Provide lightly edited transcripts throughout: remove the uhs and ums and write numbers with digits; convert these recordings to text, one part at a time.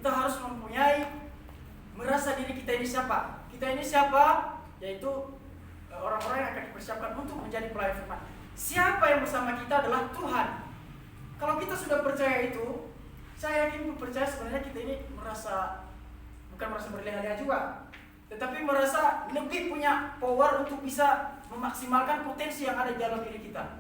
kita harus merasa diri kita ini siapa. Kita ini siapa? Yaitu orang-orang yang akan dipersiapkan untuk menjadi pelayan firman. Siapa yang bersama kita adalah Tuhan. Kalau kita sudah percaya itu, saya yakin percaya sebenarnya kita ini bukan merasa berleha-leha juga, tetapi merasa lebih punya power untuk bisa memaksimalkan potensi yang ada di dalam diri kita.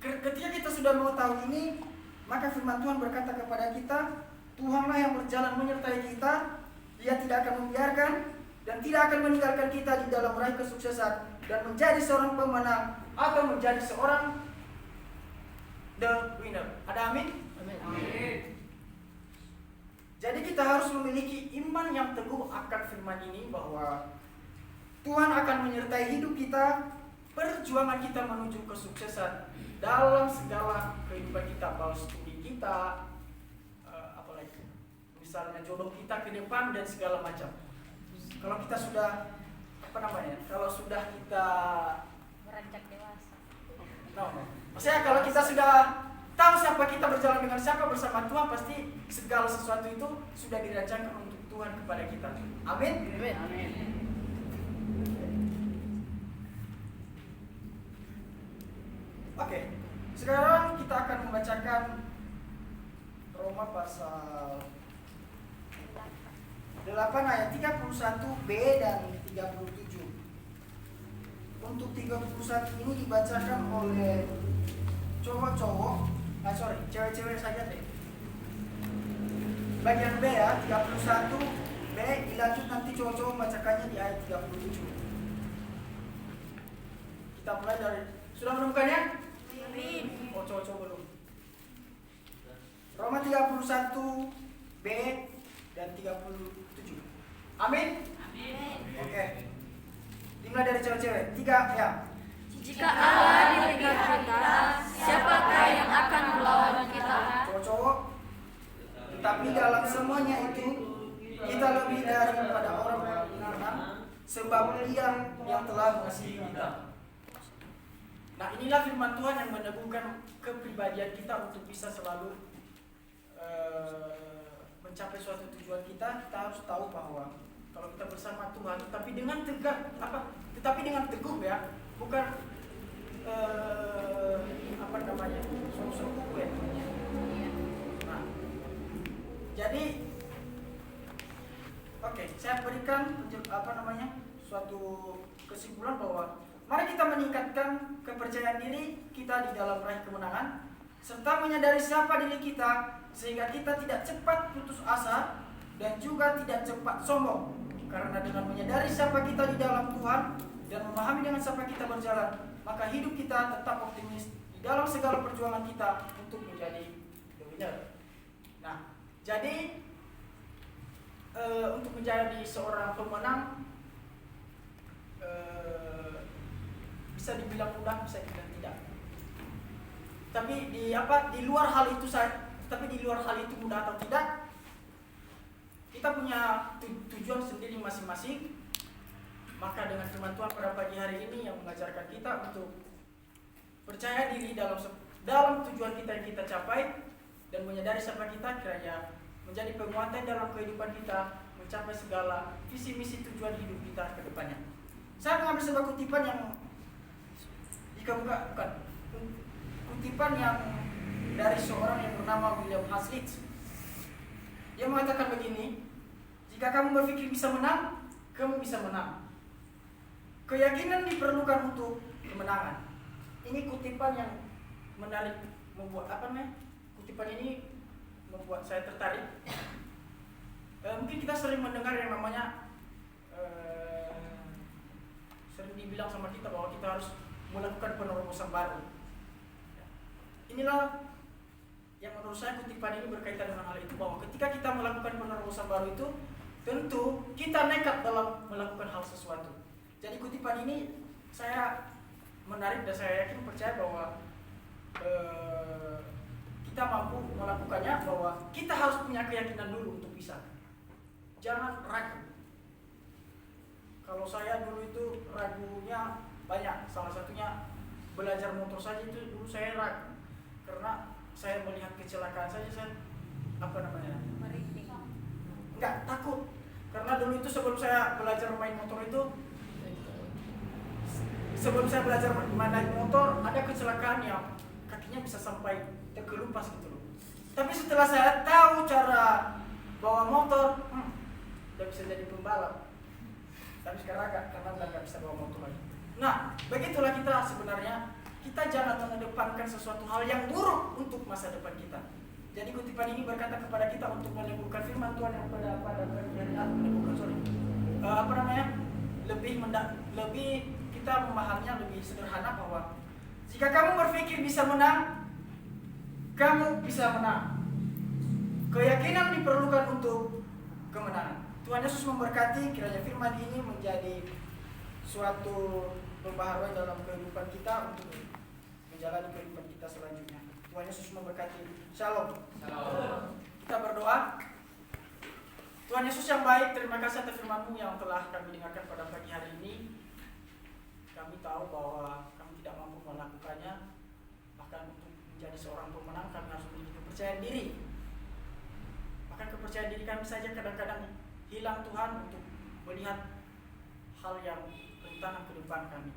Ketika kita sudah mengetahui ini, maka firman Tuhan berkata kepada kita, Tuhanlah yang berjalan menyertai kita. Dia tidak akan membiarkan dan tidak akan meninggalkan kita di dalam meraih kesuksesan dan menjadi seorang pemenang atau menjadi seorang the winner. Ada amin? Amin. Jadi kita harus memiliki iman yang teguh akan firman ini, bahwa Tuhan akan menyertai hidup kita, perjuangan kita menuju kesuksesan dalam segala kehidupan kita, baik studi kita, apalagi misalnya jodoh kita ke depan dan segala macam. Kalau kita sudah kalau sudah kita beranjak dewasa. Maksudnya kalau kita sudah tahu siapa kita, berjalan dengan siapa bersama Tuhan, pasti segala sesuatu itu sudah dirancangkan untuk Tuhan kepada kita. Amin. Amin. Oke, sekarang kita akan membacakan Roma pasal 8 ayat 31b dan 37. Untuk 31 ini dibacakan oleh cewek-cewek saja deh. Bagian B ya, 31b, dilanjut nanti cowok-cowok membacakannya di ayat 37. Kita mulai dari, sudah menemukannya? Oh, cowok-cowok belum. Roma 31b dan 37. Amin? Amin. Oke. Dimulai dari cewek-cewek. 3 ya. Jika Allah di negara kita, siapakah yang akan melawan kita? Cowok-cowok. Tetapi dalam semuanya itu kita lebih daripada orang menang, sebab Dia yang telah mengasihi kita. Nah, inilah firman Tuhan yang meneguhkan kepribadian kita untuk bisa selalu mencapai suatu tujuan kita. Kita harus tahu bahwa kalau kita bersama Tuhan, tetapi dengan teguh ya, bukan sungguh-sungguh ya. Nah, jadi saya berikan suatu kesimpulan bahwa mari kita meningkatkan kepercayaan diri kita di dalam meraih kemenangan, serta menyadari siapa diri kita, sehingga kita tidak cepat putus asa dan juga tidak cepat sombong. Karena dengan menyadari siapa kita di dalam Tuhan dan memahami dengan siapa kita berjalan, maka hidup kita tetap optimis di dalam segala perjuangan kita untuk menjadi the winner. Nah, jadi untuk menjadi seorang pemenang bisa dibilang mudah, bisa dibilang tidak. Tapi di luar hal itu mudah atau tidak, kita punya tujuan sendiri masing-masing. Maka dengan firman Tuhan pada pagi hari ini yang mengajarkan kita untuk percaya diri dalam tujuan kita yang kita capai, dan menyadari siapa kita, kiranya menjadi penguatan dalam kehidupan kita mencapai segala visi misi tujuan hidup kita ke depannya. Saya mengambil sebuah kutipan yang kutipan yang dari seorang yang bernama William Hazlitt. Dia mengatakan begini, jika kamu berpikir bisa menang, kamu bisa menang. Keyakinan diperlukan untuk kemenangan. Ini kutipan yang menarik, kutipan ini membuat saya tertarik. Mungkin kita sering mendengar yang namanya sering dibilang sama kita bahwa kita harus melakukan penerobosan baru. Inilah yang menurut saya kutipan ini berkaitan dengan hal itu, bahwa ketika kita melakukan penerobosan baru itu, tentu kita nekat dalam melakukan hal sesuatu. Jadi kutipan ini saya menarik dan saya yakin percaya bahwa kita mampu melakukannya, bahwa kita harus punya keyakinan dulu untuk bisa. Jangan ragu. Kalau saya dulu itu ragunya banyak, salah satunya belajar motor saja itu dulu saya ragu, karena saya melihat kecelakaan saja saya apa namanya? Merinding. Enggak, takut. Karena dulu itu sebelum saya belajar main motor itu, sebelum saya belajar naik motor, ada kecelakaan yang kakinya bisa sampai terkelupas gitu loh. Tapi setelah saya tahu cara bawa motor, udah bisa jadi pembalap. Tapi sekarang karena udah nggak bisa bawa motor lagi. Nah, begitulah kita sebenarnya. Kita jangan mengedepankan sesuatu hal yang buruk untuk masa depan kita. Jadi kutipan ini berkata kepada kita untuk meneguhkan firman Tuhan yang pada lebih kita memahaminya lebih sederhana bahwa jika kamu berpikir bisa menang, kamu bisa menang. Keyakinan diperlukan untuk kemenangan. Tuhan Yesus memberkati kiranya firman ini menjadi suatu pembaharuan dalam kehidupan kita untuk menjalani kehidupan kita selanjutnya. Tuhan Yesus memberkati. Shalom. Shalom. Kita berdoa. Tuhan Yesus yang baik, terima kasih atas firman-Mu yang telah kami dengarkan pada pagi hari ini. Kami tahu bahwa kami tidak mampu melakukannya. Bahkan untuk menjadi seorang pemenang kami harus memiliki kepercayaan diri. Bahkan kepercayaan diri kami saja kadang-kadang hilang Tuhan untuk melihat hal yang rentan ke depan kami.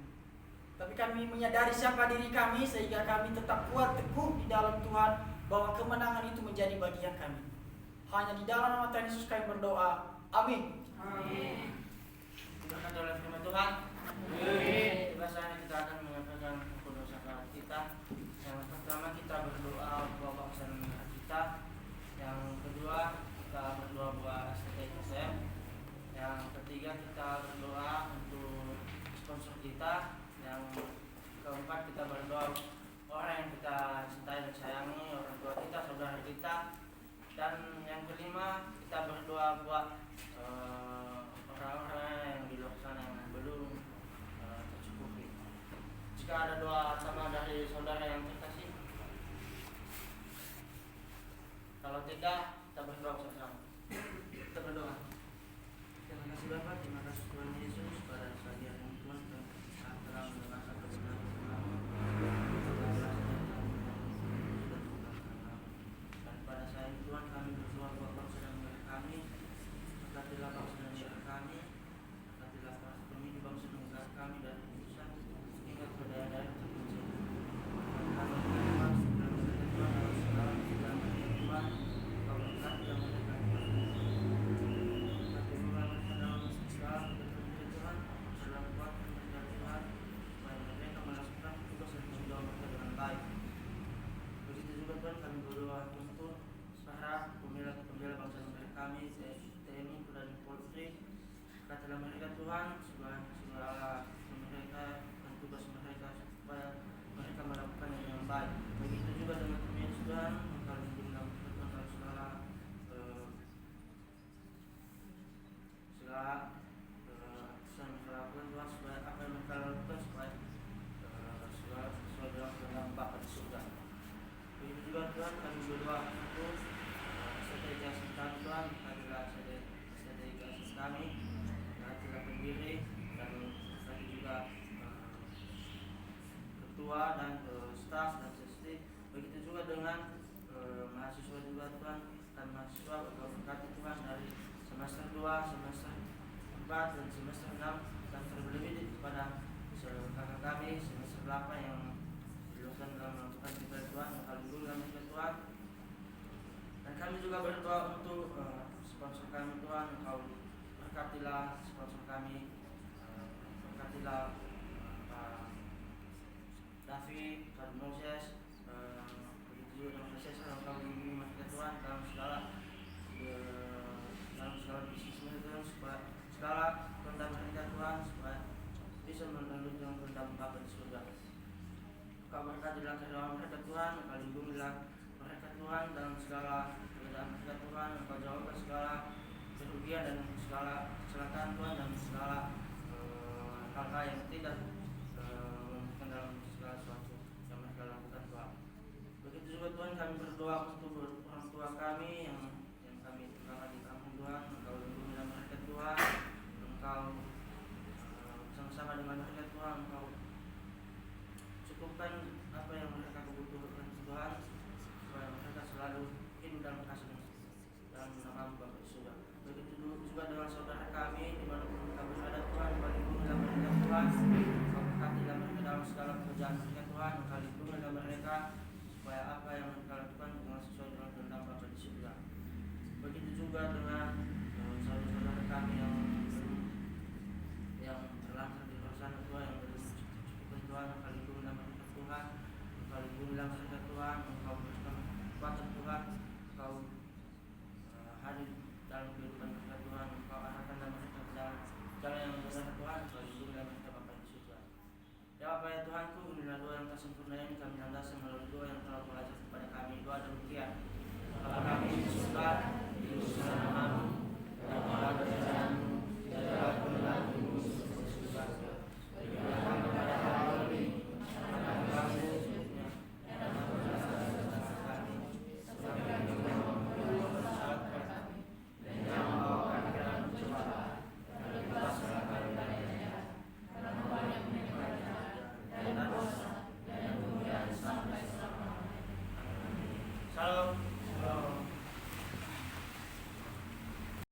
Tapi kami menyadari siapa diri kami sehingga kami tetap kuat teguh di dalam Tuhan bahwa kemenangan itu menjadi bagian kami. Hanya di dalam nama Tuhan Yesus kami berdoa. Amin. Amin. Diberkati oleh firman Tuhan. Amin. Biasanya kita akan mengatakan dosa kita. Yang pertama kita berdoa buat bangsa dan negara kita. Yang kedua kita berdoa buat STTSM. Yang ketiga kita berdoa untuk sponsor kita. Yang keempat kita berdoa orang yang kita cintai dan sayangi, orang tua kita, saudara kita. Dan yang kelima kita berdoa buat orang-orang yang di luar sana yang belum tercukupi. Jika ada doa sama dari saudara yang terkasih, kalau tidak kita berdoa bersama. Kita berdoa. Terima kasih Bapak, terima kasih Tuhan Yesus pada pagi hari ini Tuhan telah mendengarkan kebenaran Kamu. Dan pada saat ini Tuhan kami berdoa buat bangsa dan negara kami. Berkatilah bangsa dan negara kami. Berkatilah para pemimpin bangsa dan negara kami dari pusat hingga ke daerah-daerah terpencil. Kami berdoa segala berkat Tuhan dalam segala segala Tuhan. Kau berkati dan memberkati berkati mereka dalam segala berkat Tuhan. Dalam kuat dan Tuhan supaya mereka melakukan tugas dan tanggung jawab mereka dengan baik. Begitu juga Tuhan kami berdoa untuk para pembela bangsa dan negara kami, TNI, Polri, Polri. Katalah mereka Tuhan segala mereka dan tugas mereka supaya mereka melakukannya dengan baik. Begitu juga dengan kami Tuhan, engkau lindungi dalam segala keputusan mereka lakukan Tuhan, supaya apa yang mereka lakukan supaya segala sesuai dalam kehendak Bapa di surga. Begitu juga Tuhan kami berdoa untuk strategi asing kami Tuhan, adalah strategi asing kami, adalah pendiri dan kami juga ketua dan staf dan sesti. Begitu juga dengan mahasiswa juga Tuhan, dan mahasiswa berkati Tuhan dari semester 2, semester 4 dan semester 6 dan terlebih kepada kakak kami semester 8 yang dilakukan dalam melakukan ibadah Tuhan, kali dulu dalam ibadah Tuhan. Dan kami juga berdoa untuk sponsor kami Tuhan, Engkau berkatilah sponsor kami, berkatilah Pak Davi, Pak Moses, begitu juga dengan Moses, Engkau lindungi mereka Tuhan dalam segala bisnis mereka Tuhan, supaya segala kehendak mereka Tuhan, supaya bisa melalui dengan kehendak Bapa di surga. Kau berkatilah kehidupan mereka Tuhan, Engkau lindungilah mereka Tuhan dalam segala keadaan mereka Tuhan, Engkau jawabkan segala kerugian dan segala kecelakaan Tuhan, dan segala hal-hal yang tidak membutuhkan dalam segala sesuatu yang mereka lakukan Tuhan. Begitu juga Tuhan kami berdoa untuk orang tua kami yang kami tinggalkan di kampung Tuhan, Engkau lindungilah mereka Tuhan, Engkau bersama-sama dengan mereka Tuhan, Engkau cukupkan apa yang mereka kebutuhkan Tuhan, supaya mereka selalu hidup dalam kasih Halo,